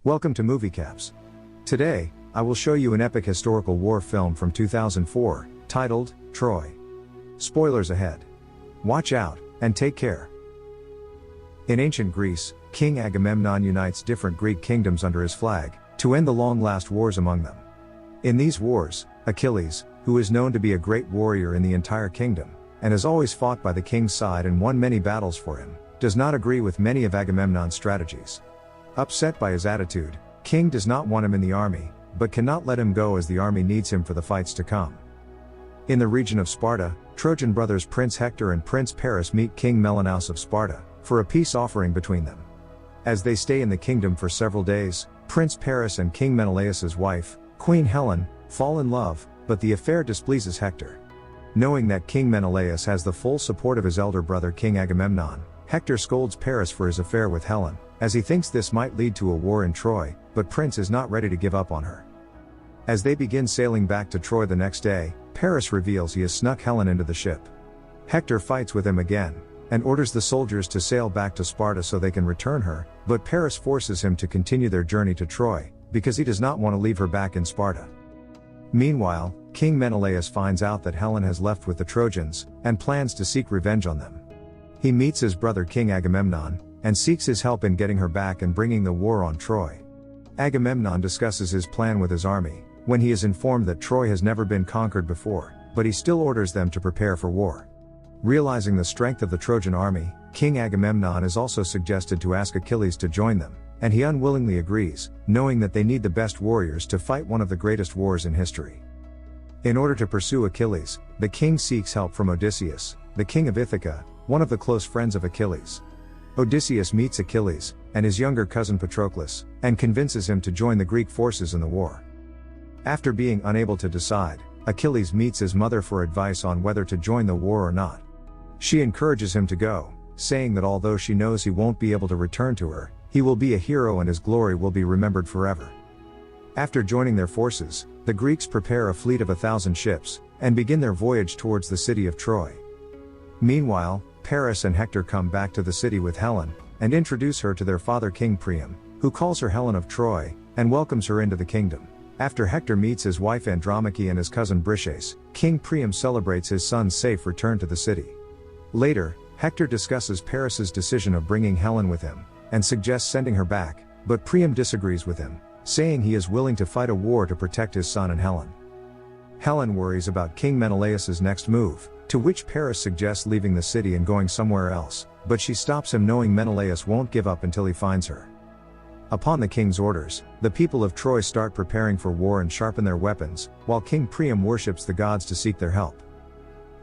Welcome to Movie Caps. Today, I will show you an epic historical war film from 2004, titled, Troy. Spoilers ahead. Watch out, and take care. In ancient Greece, King Agamemnon unites different Greek kingdoms under his flag, to end the long-last wars among them. In these wars, Achilles, who is known to be a great warrior in the entire kingdom, and has always fought by the king's side and won many battles for him, does not agree with many of Agamemnon's strategies. Upset by his attitude, King does not want him in the army, but cannot let him go as the army needs him for the fights to come. In the region of Sparta, Trojan brothers Prince Hector and Prince Paris meet King Menelaus of Sparta, for a peace offering between them. As they stay in the kingdom for several days, Prince Paris and King Menelaus's wife, Queen Helen, fall in love, but the affair displeases Hector. Knowing that King Menelaus has the full support of his elder brother King Agamemnon, Hector scolds Paris for his affair with Helen, as he thinks this might lead to a war in Troy, but Prince is not ready to give up on her. As they begin sailing back to Troy the next day, Paris reveals he has snuck Helen into the ship. Hector fights with him again, and orders the soldiers to sail back to Sparta so they can return her, but Paris forces him to continue their journey to Troy, because he does not want to leave her back in Sparta. Meanwhile, King Menelaus finds out that Helen has left with the Trojans, and plans to seek revenge on them. He meets his brother King Agamemnon, and seeks his help in getting her back and bringing the war on Troy. Agamemnon discusses his plan with his army, when he is informed that Troy has never been conquered before, but he still orders them to prepare for war. Realizing the strength of the Trojan army, King Agamemnon is also suggested to ask Achilles to join them, and he unwillingly agrees, knowing that they need the best warriors to fight one of the greatest wars in history. In order to pursue Achilles, the king seeks help from Odysseus, the king of Ithaca, one of the close friends of Achilles. Odysseus meets Achilles, and his younger cousin Patroclus, and convinces him to join the Greek forces in the war. After being unable to decide, Achilles meets his mother for advice on whether to join the war or not. She encourages him to go, saying that although she knows he won't be able to return to her, he will be a hero and his glory will be remembered forever. After joining their forces, the Greeks prepare a fleet of 1,000 ships, and begin their voyage towards the city of Troy. Meanwhile, Paris and Hector come back to the city with Helen, and introduce her to their father King Priam, who calls her Helen of Troy, and welcomes her into the kingdom. After Hector meets his wife Andromache and his cousin Briseis, King Priam celebrates his son's safe return to the city. Later, Hector discusses Paris's decision of bringing Helen with him, and suggests sending her back, but Priam disagrees with him, saying he is willing to fight a war to protect his son and Helen. Helen worries about King Menelaus's next move, to which Paris suggests leaving the city and going somewhere else, but she stops him knowing Menelaus won't give up until he finds her. Upon the king's orders, the people of Troy start preparing for war and sharpen their weapons, while King Priam worships the gods to seek their help.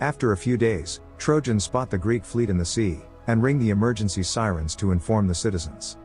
After a few days, Trojans spot the Greek fleet in the sea, and ring the emergency sirens to inform the citizens.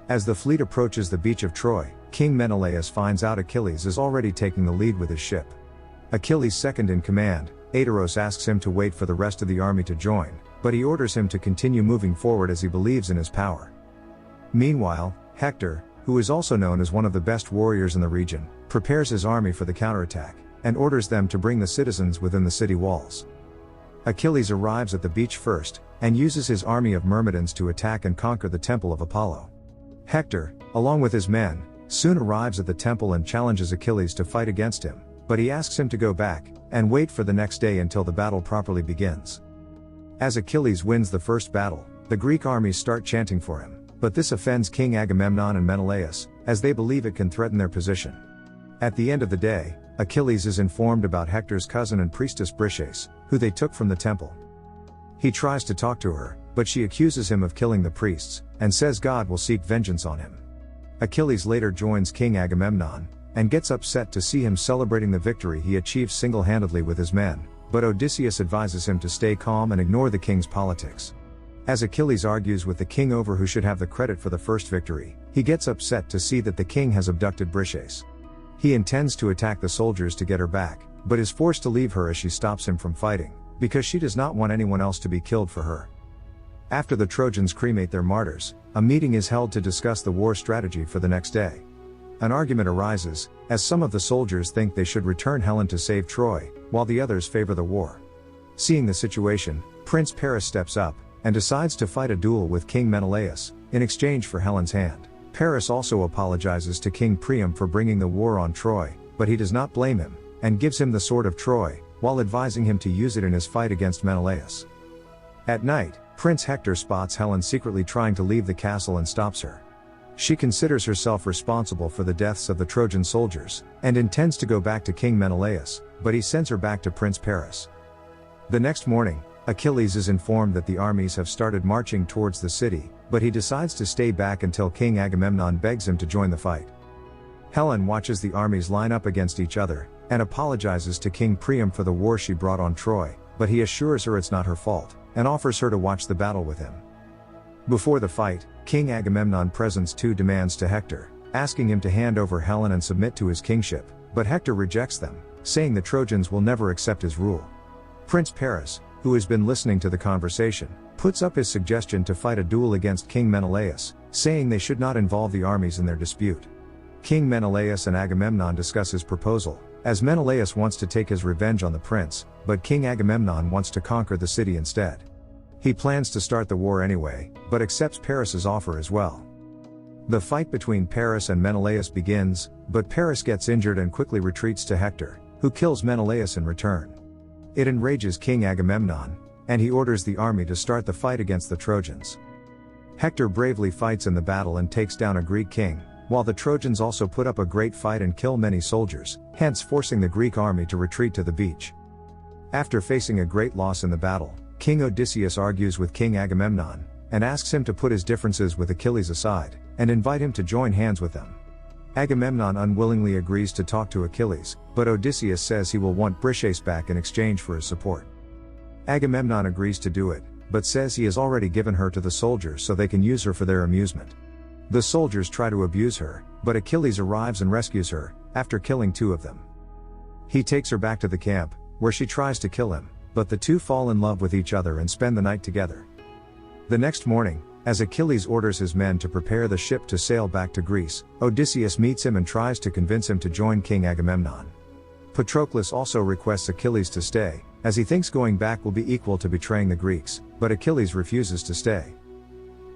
As the fleet approaches the beach of Troy, King Menelaus finds out Achilles is already taking the lead with his ship. Achilles' second in command, Aeteros, asks him to wait for the rest of the army to join, but he orders him to continue moving forward as he believes in his power. Meanwhile, Hector, who is also known as one of the best warriors in the region, prepares his army for the counterattack, and orders them to bring the citizens within the city walls. Achilles arrives at the beach first, and uses his army of Myrmidons to attack and conquer the temple of Apollo. Hector, along with his men, soon arrives at the temple and challenges Achilles to fight against him, but he asks him to go back, and wait for the next day until the battle properly begins. As Achilles wins the first battle, the Greek armies start chanting for him, but this offends King Agamemnon and Menelaus, as they believe it can threaten their position. At the end of the day, Achilles is informed about Hector's cousin and priestess Briseis, who they took from the temple. He tries to talk to her, but she accuses him of killing the priests, and says God will seek vengeance on him. Achilles later joins King Agamemnon, and gets upset to see him celebrating the victory he achieved single-handedly with his men, but Odysseus advises him to stay calm and ignore the king's politics. As Achilles argues with the king over who should have the credit for the first victory, he gets upset to see that the king has abducted Briseis. He intends to attack the soldiers to get her back, but is forced to leave her as she stops him from fighting, because she does not want anyone else to be killed for her. After the Trojans cremate their martyrs, a meeting is held to discuss the war strategy for the next day. An argument arises, as some of the soldiers think they should return Helen to save Troy, while the others favor the war. Seeing the situation, Prince Paris steps up, and decides to fight a duel with King Menelaus, in exchange for Helen's hand. Paris also apologizes to King Priam for bringing the war on Troy, but he does not blame him, and gives him the sword of Troy, while advising him to use it in his fight against Menelaus. At night, Prince Hector spots Helen secretly trying to leave the castle and stops her. She considers herself responsible for the deaths of the Trojan soldiers, and intends to go back to King Menelaus, but he sends her back to Prince Paris. The next morning, Achilles is informed that the armies have started marching towards the city, but he decides to stay back until King Agamemnon begs him to join the fight. Helen watches the armies line up against each other, and apologizes to King Priam for the war she brought on Troy, but he assures her it's not her fault, and offers her to watch the battle with him. Before the fight, King Agamemnon presents two demands to Hector, asking him to hand over Helen and submit to his kingship, but Hector rejects them, saying the Trojans will never accept his rule. Prince Paris, who has been listening to the conversation, puts up his suggestion to fight a duel against King Menelaus, saying they should not involve the armies in their dispute. King Menelaus and Agamemnon discuss his proposal, as Menelaus wants to take his revenge on the prince, but King Agamemnon wants to conquer the city instead. He plans to start the war anyway, but accepts Paris's offer as well. The fight between Paris and Menelaus begins, but Paris gets injured and quickly retreats to Hector, who kills Menelaus in return. It enrages King Agamemnon, and he orders the army to start the fight against the Trojans. Hector bravely fights in the battle and takes down a Greek king, while the Trojans also put up a great fight and kill many soldiers, hence forcing the Greek army to retreat to the beach. After facing a great loss in the battle, King Odysseus argues with King Agamemnon, and asks him to put his differences with Achilles aside, and invite him to join hands with them. Agamemnon unwillingly agrees to talk to Achilles, but Odysseus says he will want Briseis back in exchange for his support. Agamemnon agrees to do it, but says he has already given her to the soldiers so they can use her for their amusement. The soldiers try to abuse her, but Achilles arrives and rescues her, after killing two of them. He takes her back to the camp, where she tries to kill him, but the two fall in love with each other and spend the night together. The next morning, as Achilles orders his men to prepare the ship to sail back to Greece, Odysseus meets him and tries to convince him to join King Agamemnon. Patroclus also requests Achilles to stay, as he thinks going back will be equal to betraying the Greeks, but Achilles refuses to stay.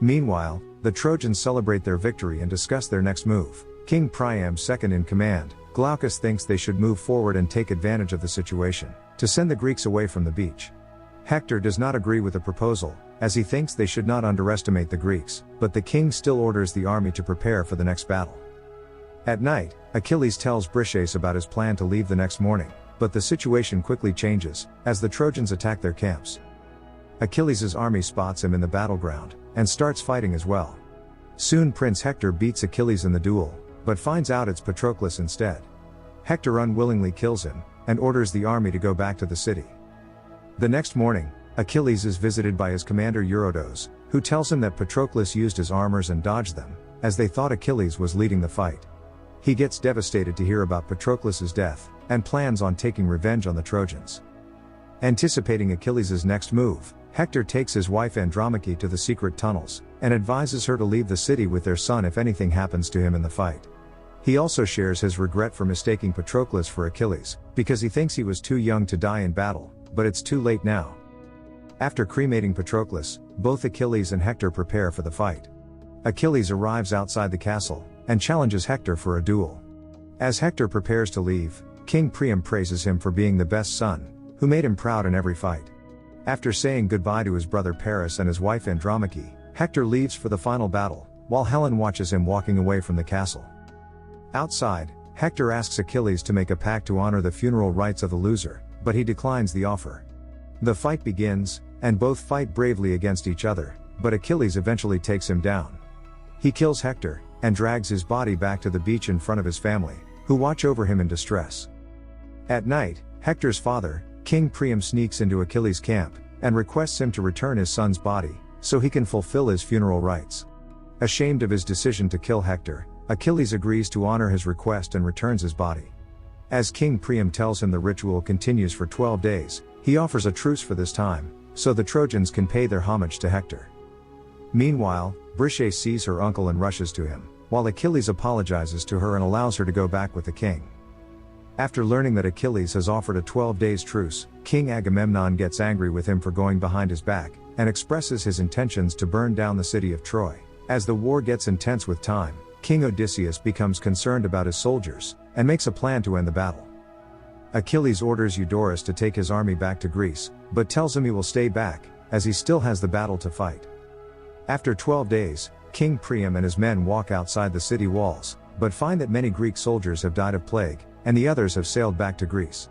Meanwhile, the Trojans celebrate their victory and discuss their next move. King Priam, second in command, Glaucus thinks they should move forward and take advantage of the situation, to send the Greeks away from the beach. Hector does not agree with the proposal, as he thinks they should not underestimate the Greeks, but the king still orders the army to prepare for the next battle. At night, Achilles tells Briseis about his plan to leave the next morning, but the situation quickly changes, as the Trojans attack their camps. Achilles' army spots him in the battleground, and starts fighting as well. Soon Prince Hector beats Achilles in the duel, but finds out it's Patroclus instead. Hector unwillingly kills him, and orders the army to go back to the city. The next morning, Achilles is visited by his commander Eurytos, who tells him that Patroclus used his armors and dodged them, as they thought Achilles was leading the fight. He gets devastated to hear about Patroclus' death, and plans on taking revenge on the Trojans. Anticipating Achilles' next move, Hector takes his wife Andromache to the secret tunnels, and advises her to leave the city with their son if anything happens to him in the fight. He also shares his regret for mistaking Patroclus for Achilles, because he thinks he was too young to die in battle, but it's too late now. After cremating Patroclus, both Achilles and Hector prepare for the fight. Achilles arrives outside the castle, and challenges Hector for a duel. As Hector prepares to leave, King Priam praises him for being the best son, who made him proud in every fight. After saying goodbye to his brother Paris and his wife Andromache, Hector leaves for the final battle, while Helen watches him walking away from the castle. Outside, Hector asks Achilles to make a pact to honor the funeral rites of the loser, but he declines the offer. The fight begins, and both fight bravely against each other, but Achilles eventually takes him down. He kills Hector, and drags his body back to the beach in front of his family, who watch over him in distress. At night, Hector's father, King Priam, sneaks into Achilles' camp, and requests him to return his son's body, so he can fulfill his funeral rites. Ashamed of his decision to kill Hector, Achilles agrees to honor his request and returns his body. As King Priam tells him the ritual continues for 12 days, he offers a truce for this time, so the Trojans can pay their homage to Hector. Meanwhile, Briseis sees her uncle and rushes to him, while Achilles apologizes to her and allows her to go back with the king. After learning that Achilles has offered a 12 days truce, King Agamemnon gets angry with him for going behind his back, and expresses his intentions to burn down the city of Troy. As the war gets intense with time, King Odysseus becomes concerned about his soldiers, and makes a plan to end the battle. Achilles orders Eudorus to take his army back to Greece, but tells him he will stay back, as he still has the battle to fight. After 12 days, King Priam and his men walk outside the city walls, but find that many Greek soldiers have died of plague, and the others have sailed back to Greece.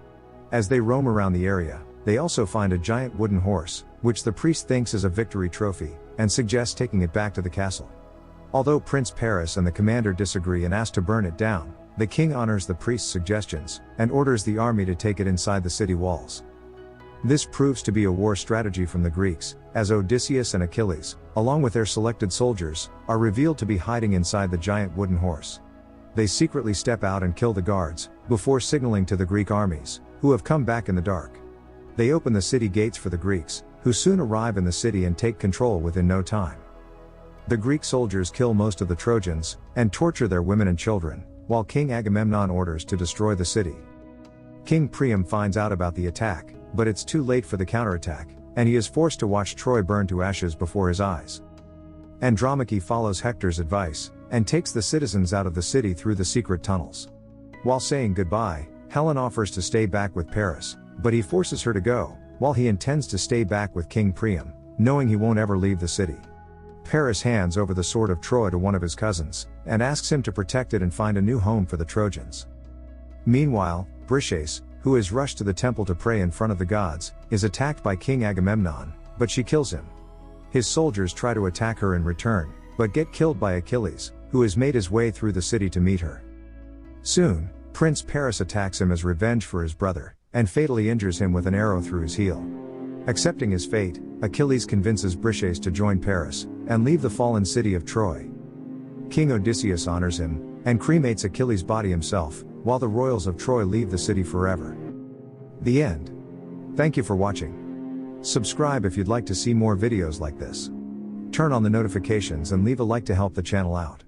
As they roam around the area, they also find a giant wooden horse, which the priest thinks is a victory trophy, and suggests taking it back to the castle. Although Prince Paris and the commander disagree and ask to burn it down, the king honors the priest's suggestions, and orders the army to take it inside the city walls. This proves to be a war strategy from the Greeks, as Odysseus and Achilles, along with their selected soldiers, are revealed to be hiding inside the giant wooden horse. They secretly step out and kill the guards, before signaling to the Greek armies, who have come back in the dark. They open the city gates for the Greeks, who soon arrive in the city and take control within no time. The Greek soldiers kill most of the Trojans, and torture their women and children, while King Agamemnon orders to destroy the city. King Priam finds out about the attack, but it's too late for the counterattack, and he is forced to watch Troy burn to ashes before his eyes. Andromache follows Hector's advice, and takes the citizens out of the city through the secret tunnels. While saying goodbye, Helen offers to stay back with Paris, but he forces her to go, while he intends to stay back with King Priam, knowing he won't ever leave the city. Paris hands over the sword of Troy to one of his cousins, and asks him to protect it and find a new home for the Trojans. Meanwhile, Briseis, who is rushed to the temple to pray in front of the gods, is attacked by King Agamemnon, but she kills him. His soldiers try to attack her in return, but get killed by Achilles, who has made his way through the city to meet her. Soon, Prince Paris attacks him as revenge for his brother, and fatally injures him with an arrow through his heel. Accepting his fate, Achilles convinces Briseis to join Paris, and leave the fallen city of Troy. King Odysseus honors him, and cremates Achilles' body himself, while the royals of Troy leave the city forever. The end. Thank you for watching. Subscribe if you'd like to see more videos like this. Turn on the notifications and leave a like to help the channel out.